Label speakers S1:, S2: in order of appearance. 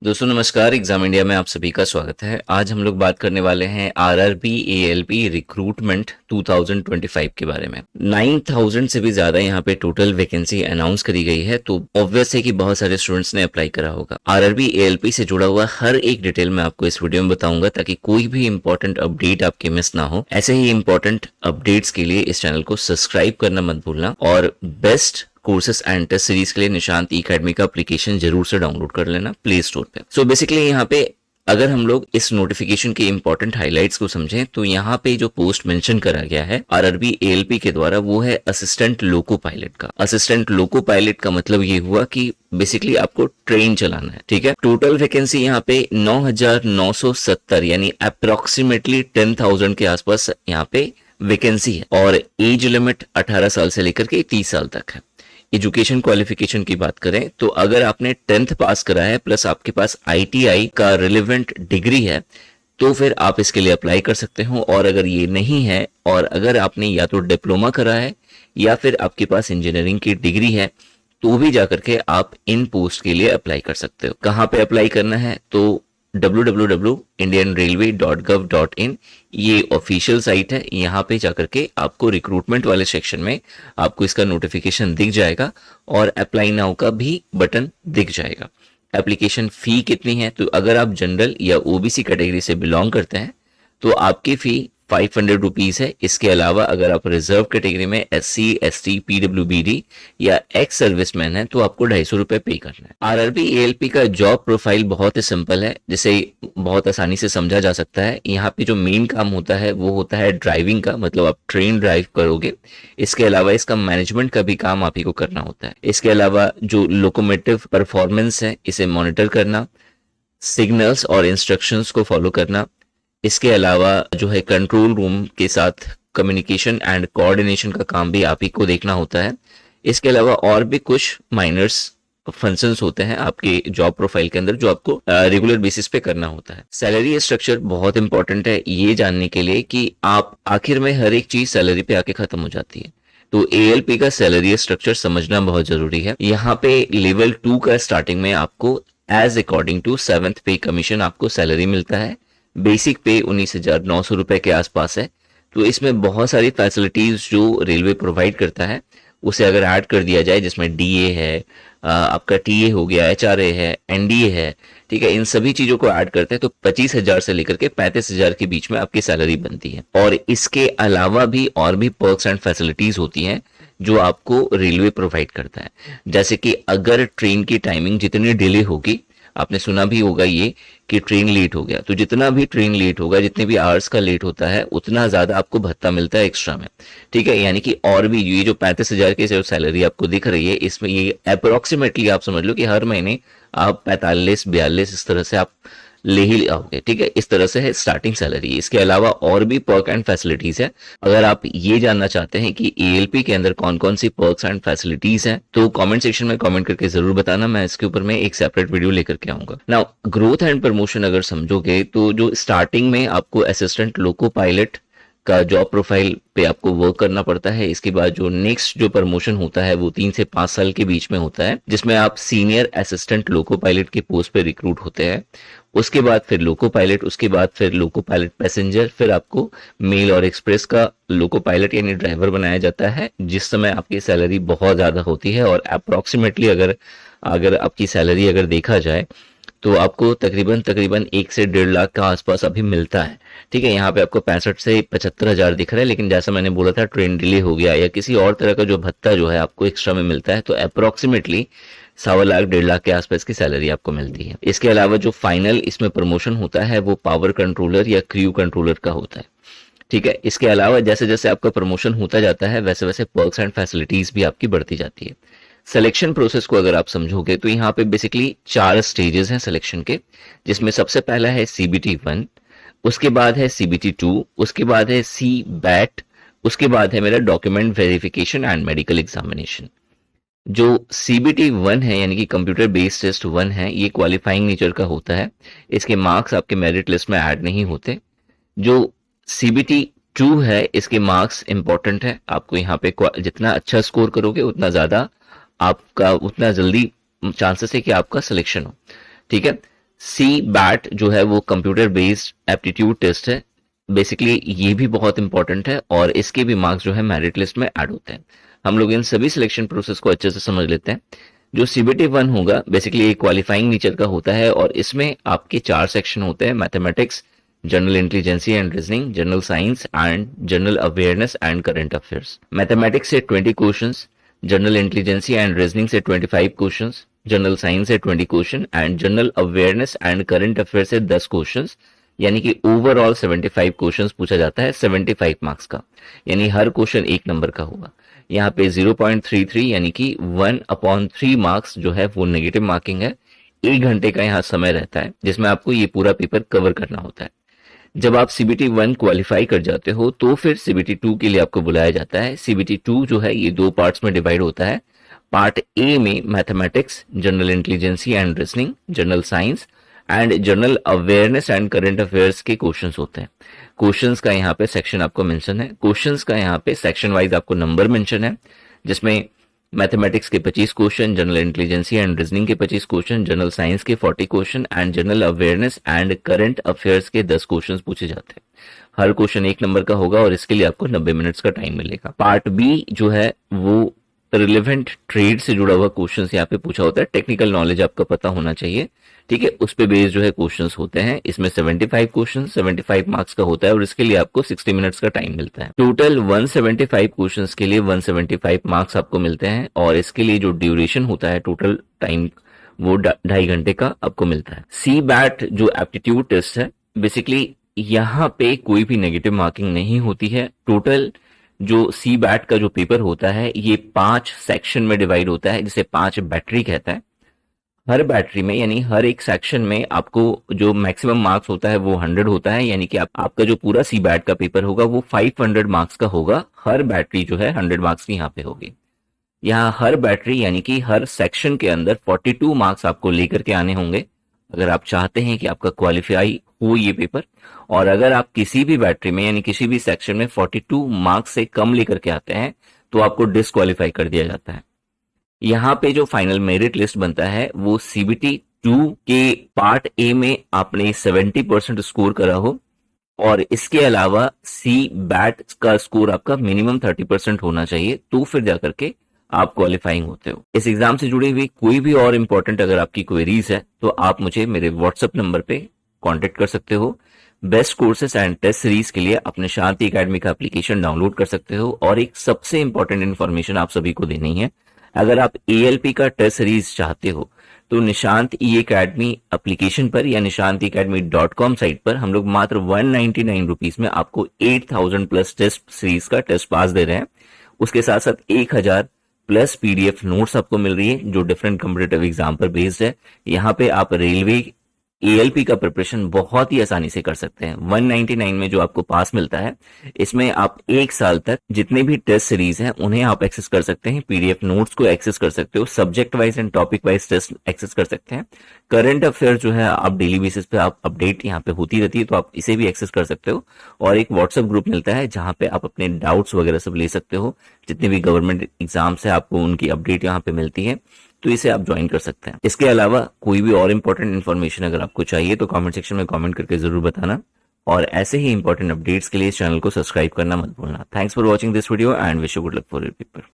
S1: दोस्तों नमस्कार। Exam India में आप सभी का स्वागत है। आज हम लोग बात करने वाले हैं आरआरबी एएलपी रिक्रूटमेंट 2025 के बारे में। 9000 से भी ज़्यादा यहाँ पे टोटल वैकेंसी अनाउंस करी गई है, तो ऑब्वियस है कि बहुत सारे स्टूडेंट्स ने अप्लाई करा होगा। आरआरबी एएलपी से जुड़ा हुआ हर एक डिटेल मैं आपको इस वीडियो में बताऊंगा, ताकि कोई भी इंपॉर्टेंट अपडेट आपके मिस ना हो। ऐसे ही इंपॉर्टेंट अपडेट्स के लिए इस चैनल को सब्सक्राइब करना मत भूलना, और best courses and test series के लिए निशांत एकेडमी का एप्लीकेशन जरूर से डाउनलोड कर लेना प्ले स्टोर पे। सो बेसिकली यहाँ पे अगर हम लोग इस नोटिफिकेशन के इंपॉर्टेंट हाइलाइट्स को समझें, तो यहाँ पे जो पोस्ट मेंशन करा गया है आरआरबी एएलपी के द्वारा, वो है असिस्टेंट लोको पायलट का। असिस्टेंट लोको पायलट का मतलब ये हुआ कि बेसिकली आपको ट्रेन चलाना है। ठीक है, टोटल वैकेंसी यहाँ पे 9970 यानी अप्रोक्सीमेटली 10,000 के आसपास यहाँ पे वैकेंसी है, और एज लिमिट 18 साल से लेकर के 30 साल तक है। एजुकेशन क्वालिफिकेशन की बात करें तो अगर आपने 10th पास करा है प्लस आपके पास आईटीआई का रिलेवेंट डिग्री है, तो फिर आप इसके लिए अप्लाई कर सकते हो। और अगर ये नहीं है, और अगर आपने या तो डिप्लोमा करा है या फिर आपके पास इंजीनियरिंग की डिग्री है, तो भी जाकर के आप इन पोस्ट के लिए अप्लाई कर सकते हो। कहाँ पे अप्लाई करना है? तो www.indianrailway.gov.in ये ऑफिशियल साइट है। यहाँ पे जाकर के आपको रिक्रूटमेंट वाले सेक्शन में आपको इसका नोटिफिकेशन दिख जाएगा, और अप्लाई नाउ का भी बटन दिख जाएगा। एप्लीकेशन फी कितनी है? तो अगर आप जनरल या ओबीसी कैटेगरी से बिलोंग करते हैं तो आपकी फी 500 रुपीज है। इसके अलावा अगर आप रिजर्व कैटेगरी में SC ST PWBD या एक्स सर्विसमैन है तो आपको 250 रुपए पे करना है। आरआरबी एएलपी का जॉब प्रोफाइल बहुत ही सिंपल है, जिसे बहुत आसानी से समझा जा सकता है। यहाँ पे जो मेन काम होता है वो होता है ड्राइविंग का, मतलब आप ट्रेन ड्राइव करोगे। इसके अलावा इसका मैनेजमेंट का भी काम आप ही को करना होता है। इसके अलावा जो लोकोमोटिव परफॉर्मेंस है इसे मॉनिटर करना, सिग्नल्स और इंस्ट्रक्शंस को फॉलो करना। इसके अलावा जो है कंट्रोल रूम के साथ कम्युनिकेशन एंड कोऑर्डिनेशन का काम भी आप ही को देखना होता है। इसके अलावा और भी कुछ माइनर्स फंक्शंस होते हैं आपके जॉब प्रोफाइल के अंदर, जो आपको रेगुलर बेसिस पे करना होता है। सैलरी स्ट्रक्चर बहुत इंपॉर्टेंट है ये जानने के लिए कि आप आखिर में हर एक चीज सैलरी पे आके खत्म हो जाती है, तो एएलपी का सैलरी स्ट्रक्चर समझना बहुत जरूरी है। यहाँ पे लेवल 2 का स्टार्टिंग में आपको एज अकॉर्डिंग टू 7th पे कमीशन आपको सैलरी मिलता है। बेसिक पे 19,900 रुपए के आसपास है। तो इसमें बहुत सारी फैसिलिटीज जो रेलवे प्रोवाइड करता है उसे अगर ऐड कर दिया जाए, जिसमें डीए है, आपका टीए हो गया, एचआरए है, एनडीए है, ठीक है, इन सभी चीजों को ऐड करते हैं तो 25,000 से लेकर के 35,000 के बीच में आपकी सैलरी बनती है। और इसके अलावा भी और भी पर्क्स एंड फैसिलिटीज होती हैं जो आपको रेलवे प्रोवाइड करता है। जैसे कि अगर ट्रेन की टाइमिंग जितनी डिले होगी, आपने सुना भी होगा ये कि ट्रेन लेट हो गया, तो जितना भी ट्रेन लेट होगा, जितने भी आवर्स का लेट होता है, उतना ज्यादा आपको भत्ता मिलता है एक्स्ट्रा में। ठीक है, यानी कि और भी ये जो 35,000 की जो सैलरी आपको दिख रही है, इसमें ये अप्रोक्सीमेटली आप समझ लो कि हर महीने आप 45-42 इस तरह से आप ले ही आओगे। ठीक है, इस तरह से है स्टार्टिंग सैलरी। इसके अलावा और भी पर्क एंड फैसिलिटीज है। अगर आप ये जानना चाहते हैं कि एएलपी के अंदर कौन कौन सी पर्क्स एंड फैसिलिटीज हैं, तो कमेंट सेक्शन में कमेंट करके जरूर बताना। मैं इसके ऊपर में एक सेपरेट वीडियो लेकर के आऊंगा। नाउ ग्रोथ एंड प्रमोशन अगर समझोगे, तो जो स्टार्टिंग में आपको असिस्टेंट लोको पायलट का जॉब प्रोफाइल पे आपको वर्क करना पड़ता है। इसके बाद जो नेक्स्ट जो प्रमोशन होता है वो 3 से 5 साल के बीच में होता है, जिसमें आप सीनियर असिस्टेंट लोको पायलट के पोस्ट पे रिक्रूट होते हैं। उसके बाद फिर लोको पायलट, उसके बाद फिर लोको पायलट पैसेंजर, फिर आपको मेल और एक्सप्रेस का लोको पायलट यानी ड्राइवर बनाया जाता है, जिस समय आपकी सैलरी बहुत ज्यादा होती है। और अप्रोक्सीमेटली अगर अगर आपकी सैलरी अगर देखा जाए तो आपको तकरीबन तकरीबन 1 से 1.5 लाख का आसपास अभी मिलता है। ठीक है, यहाँ पे आपको 65 से 75,000 दिख रहा है, लेकिन जैसा मैंने बोला था ट्रेन डिले हो गया या किसी और तरह का जो भत्ता जो है आपको एक्स्ट्रा में मिलता है, तो अप्रोक्सीमेटली 1.25 लाख 1.5 लाख के आसपास की सैलरी आपको मिलती है। इसके अलावा जो फाइनल इसमें प्रमोशन होता है वो पावर कंट्रोलर या क्रू कंट्रोलर का होता है। ठीक है, इसके अलावा जैसे जैसे आपका प्रमोशन होता जाता है वैसे वैसे पर्क्स एंड फैसिलिटीज भी आपकी बढ़ती जाती है। सिलेक्शन प्रोसेस को अगर आप समझोगे तो यहाँ पे बेसिकली 4 स्टेजेस हैं सिलेक्शन के, जिसमें सबसे पहला है CBT 1, उसके बाद है CBT 2, उसके बाद है CBAT, उसके बाद है मेरा document verification and medical examination. जो CBT 1 है यानी कि कंप्यूटर बेस्ड टेस्ट 1 है, ये क्वालिफाइंग नेचर का होता है। इसके मार्क्स आपके मेरिट लिस्ट में ऐड नहीं होते। जो CBT 2 है इसके मार्क्स इंपॉर्टेंट है। आपको यहाँ पे जितना अच्छा स्कोर करोगे उतना ज्यादा आपका, उतना जल्दी चांसेस है कि आपका सिलेक्शन हो। ठीक है, सी बैट जो है वो कंप्यूटर बेस्ड एप्टीट्यूड टेस्ट है। बेसिकली ये भी बहुत इंपॉर्टेंट है और इसके भी मार्क्स जो है मेरिट लिस्ट में ऐड होते हैं। हम लोग इन सभी सिलेक्शन प्रोसेस को अच्छे से समझ लेते हैं। जो सीबीटी 1 होगा बेसिकली एक क्वालिफाइंग नेचर का होता है और इसमें आपके 4 सेक्शन होते हैं, mathematics, general intelligence and reasoning, general science and general awareness and current affairs. Mathematics से 20 questions, general intelligence and reasoning से 25 क्वेश्चंस, जनरल साइंस से 20 question and general awareness and current affair से 10 क्वेश्चंस, यानी कि overall 75 questions पूछा जाता है 75 marks का, यानी हर क्वेश्चन 1 नंबर का होगा। यहाँ पे 0.33 यानी कि 1/3 मार्क्स जो है वो नेगेटिव मार्किंग है। 1 घंटे का यहाँ समय रहता है जिसमें आपको ये पूरा पेपर कवर करना होता है। जब आप सीबीटी 1 क्वालिफाई कर जाते हो तो फिर सीबीटी 2 के लिए आपको बुलाया जाता है। सीबीटी 2 जो है ये 2 पार्ट्स में डिवाइड होता है। पार्ट ए में mathematics, general intelligence and reasoning, general science and general awareness and current affairs के क्वेश्चंस होते हैं। क्वेश्चंस का यहाँ पे सेक्शन आपको मेंशन है। क्वेश्चंस का यहाँ पे सेक्शन वाइज आपको नंबर मेंशन है, जिसमें मैथमेटिक्स के 25 question, general intelligence and reasoning के 25 क्वेश्चन, जनरल साइंस के 40 question and general awareness and current affairs के 10 क्वेश्चन पूछे जाते हैं। हर क्वेश्चन 1 नंबर का होगा और इसके लिए आपको 90 मिनट्स का टाइम मिलेगा। पार्ट बी जो है वो रिलेवेंट ट्रेड से जुड़ा हुआ क्वेश्चंस यहाँ पे पूछा होता है। टेक्निकल नॉलेज आपका पता होना चाहिए, ठीक है, उस पे बेस्ड जो है क्वेश्चंस होते हैं। इसमें 75 क्वेश्चन 75 मार्क्स का होता है और इसके लिए आपको 60 मिनट्स का टाइम मिलता है। टोटल 175 क्वेश्चंस के लिए 175 मार्क्स आपको मिलते हैं और इसके लिए जो ड्यूरेशन होता है टोटल टाइम वो 2.5 घंटे का आपको मिलता है। सी बैट जो एप्टीट्यूड टेस्ट है बेसिकली यहाँ पे कोई भी नेगेटिव मार्किंग नहीं होती है। टोटल जो सी बैट का जो पेपर होता है ये 5 सेक्शन में डिवाइड होता है, जिसे 5 बैटरी कहता है। हर बैटरी में यानी हर एक सेक्शन में आपको जो मैक्सिमम मार्क्स होता है वो 100 होता है, यानी कि आपका जो पूरा सी बैट का पेपर होगा वो 500 मार्क्स का होगा। हर बैटरी जो है 100 मार्क्स की यहाँ पे होगी। यहाँ हर बैटरी यानी कि हर सेक्शन के अंदर 42 मार्क्स आपको लेकर के आने होंगे अगर आप चाहते हैं कि आपका क्वालिफाई हो ये पेपर। और अगर आप किसी भी बैटरी में यानी किसी भी सेक्शन में 42 मार्क्स से कम लेकर के आते हैं तो आपको डिस्क्वालीफाई कर दिया जाता है। यहाँ पे जो फाइनल मेरिट लिस्ट बनता है वो सीबीटी 2 के पार्ट ए में आपने 70% स्कोर करा हो और इसके अलावा सी बैट का स्कोर आपका मिनिमम 30% होना चाहिए, तो फिर जाकर के आप क्वालिफाइंग होते हो। इस एग्जाम से जुड़ी हुई कोई भी और इंपॉर्टेंट अगर आपकी क्वेरीज है तो आप मुझे मेरे व्हाट्सएप नंबर पे कांटेक्ट कर सकते हो। Best courses and test series के लिए अपने शांति एकेडमी का एप्लीकेशन डाउनलोड कर सकते हो। और एक सबसे इंपॉर्टेंट इन्फॉर्मेशन आप सभी को देनी है, अगर आप एएलपी का टेस्ट सीरीज चाहते हो तो निशांत ई एकेडमी एप्लीकेशन पर या nishantiacademy.com साइट पर हम लोग मात्र 199 रुपीज में आपको 8000 प्लस टेस्ट सीरीज का टेस्ट पास दे रहे हैं। उसके साथ साथ 1000 प्लस पीडीएफ नोट्स आपको मिल रही है जो डिफरेंट कॉम्पिटिटिव एग्जाम पर बेस्ड है। यहाँ पे आप रेलवे एएलपी का प्रिपरेशन बहुत ही आसानी से कर सकते हैं। 199 में जो आपको पास मिलता है इसमें आप 1 साल तक जितने भी टेस्ट सीरीज हैं उन्हें आप एक्सेस कर सकते हैं, पीडीएफ नोट्स को एक्सेस कर सकते हो, subject wise and topic wise test access कर सकते हैं। करंट अफेयर जो है आप डेली बेसिस पे आप अपडेट यहाँ पे होती रहती है तो आप इसे भी एक्सेस कर सकते हो। और एक व्हाट्सएप ग्रुप मिलता है जहाँ पे आप अपने डाउट्स वगैरह सब ले सकते हो। जितने भी गवर्नमेंट एग्जाम्स है आपको उनकी अपडेट यहाँ पे मिलती है, तो इसे आप ज्वाइन कर सकते हैं। इसके अलावा कोई भी और इंपॉर्टेंट इन्फॉर्मेशन अगर आपको चाहिए तो कमेंट सेक्शन में कमेंट करके जरूर बताना। और ऐसे ही इंपॉर्टेंट अपडेट्स के लिए इस चैनल को सब्सक्राइब करना मत भूलना। Thanks for watching this video and wish you good luck for your paper.